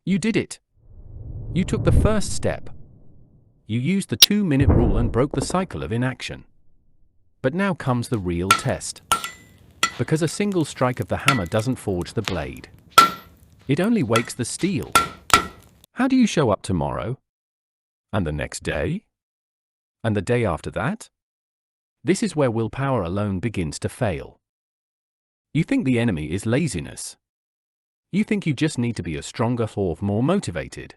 You did it. You took the first step. You used the 2-minute rule and broke the cycle of inaction. But now comes the real test. Because a single strike of the hammer doesn't forge the blade. It only wakes the steel. How do you show up tomorrow? And the next day? And the day after that? This is where willpower alone begins to fail. You think the enemy is laziness. You think you just need to be a stronger or more motivated.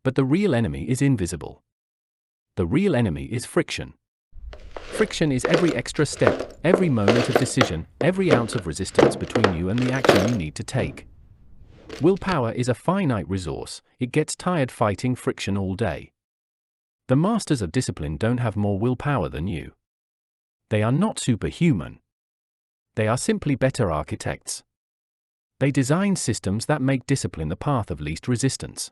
But the real enemy is invisible. The real enemy is friction. Friction is every extra step, every moment of decision, every ounce of resistance between you and the action you need to take. Willpower is a finite resource. It gets tired fighting friction all day. The masters of discipline don't have more willpower than you. They are not superhuman. They are simply better architects. They design systems that make discipline the path of least resistance.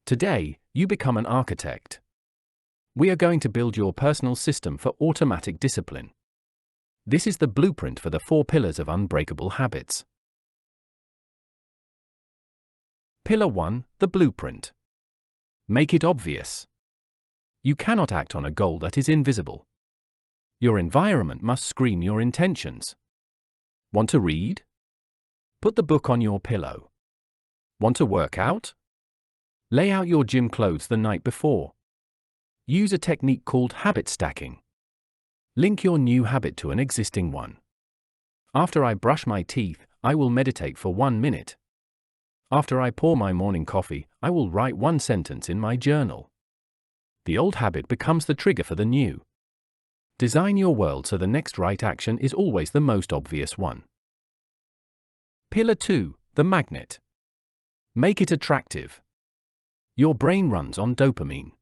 Today, you become an architect. We are going to build your personal system for automatic discipline. This is the blueprint for the 4 pillars of unbreakable habits. Pillar 1, the blueprint. Make it obvious. You cannot act on a goal that is invisible. Your environment must scream your intentions. Want to read? Put the book on your pillow. Want to work out? Lay out your gym clothes the night before. Use a technique called habit stacking. Link your new habit to an existing one. After I brush my teeth, I will meditate for 1 minute. After I pour my morning coffee, I will write 1 sentence in my journal. The old habit becomes the trigger for the new. Design your world so the next right action is always the most obvious one. Pillar 2, the magnet. Make it attractive. Your brain runs on dopamine.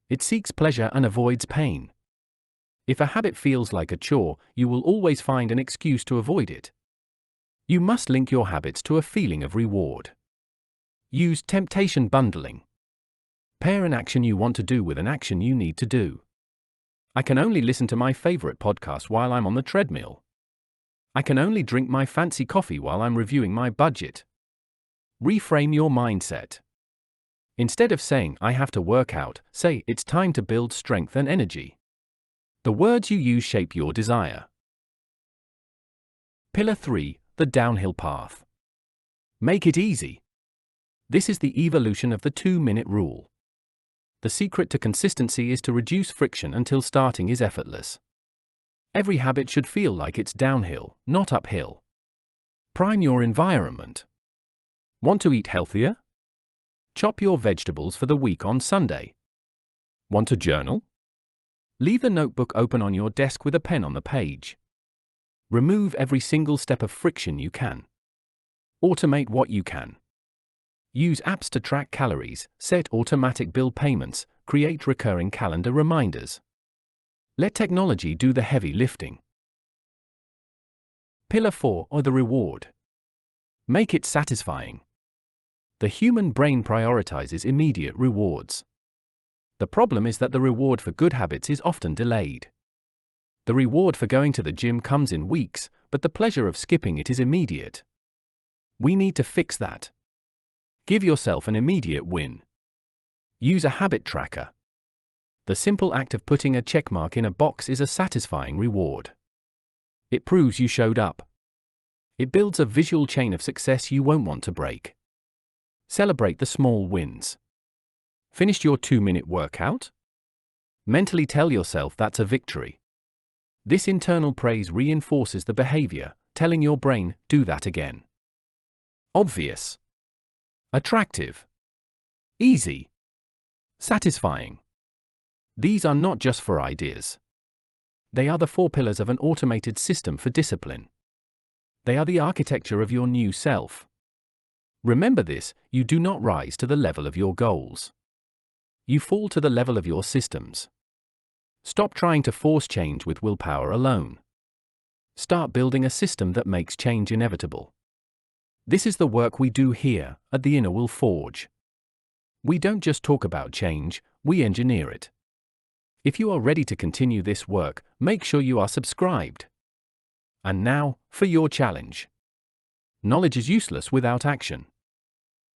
It seeks pleasure and avoids pain. If a habit feels like a chore, you will always find an excuse to avoid it. You must link your habits to a feeling of reward. Use temptation bundling. Pair an action you want to do with an action you need to do. I can only listen to my favorite podcast while I'm on the treadmill. I can only drink my fancy coffee while I'm reviewing my budget. Reframe your mindset. Instead of saying, I have to work out, say, it's time to build strength and energy. The words you use shape your desire. Pillar 3, the downhill path. Make it easy. This is the evolution of the 2-minute rule. The secret to consistency is to reduce friction until starting is effortless. Every habit should feel like it's downhill, not uphill. Prime your environment. Want to eat healthier? Chop your vegetables for the week on Sunday. Want to journal? Leave the notebook open on your desk with a pen on the page. Remove every single step of friction you can. Automate what you can. Use apps to track calories, set automatic bill payments, create recurring calendar reminders. Let technology do the heavy lifting. Pillar 4, or the reward. Make it satisfying. The human brain prioritizes immediate rewards. The problem is that the reward for good habits is often delayed. The reward for going to the gym comes in weeks, but the pleasure of skipping it is immediate. We need to fix that. Give yourself an immediate win. Use a habit tracker. The simple act of putting a checkmark in a box is a satisfying reward. It proves you showed up. It builds a visual chain of success you won't want to break. Celebrate the small wins. Finished your 2-minute workout? Mentally tell yourself that's a victory. This internal praise reinforces the behavior, telling your brain, do that again. Obvious. Attractive. Easy. Satisfying. These are not just for ideas. They are the 4 pillars of an automated system for discipline. They are the architecture of your new self. Remember this, you do not rise to the level of your goals. You fall to the level of your systems. Stop trying to force change with willpower alone. Start building a system that makes change inevitable. This is the work we do here, at the Inner Will Forge. We don't just talk about change, we engineer it. If you are ready to continue this work, make sure you are subscribed. And now, for your challenge. Knowledge is useless without action.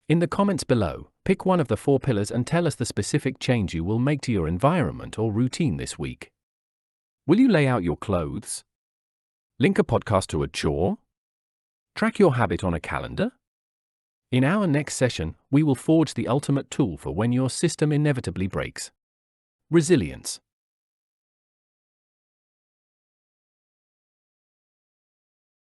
In the comments below, pick one of the 4 pillars and tell us the specific change you will make to your environment or routine this week. Will you lay out your clothes? Link a podcast to a chore? Track your habit on a calendar? In our next session, we will forge the ultimate tool for when your system inevitably breaks: resilience.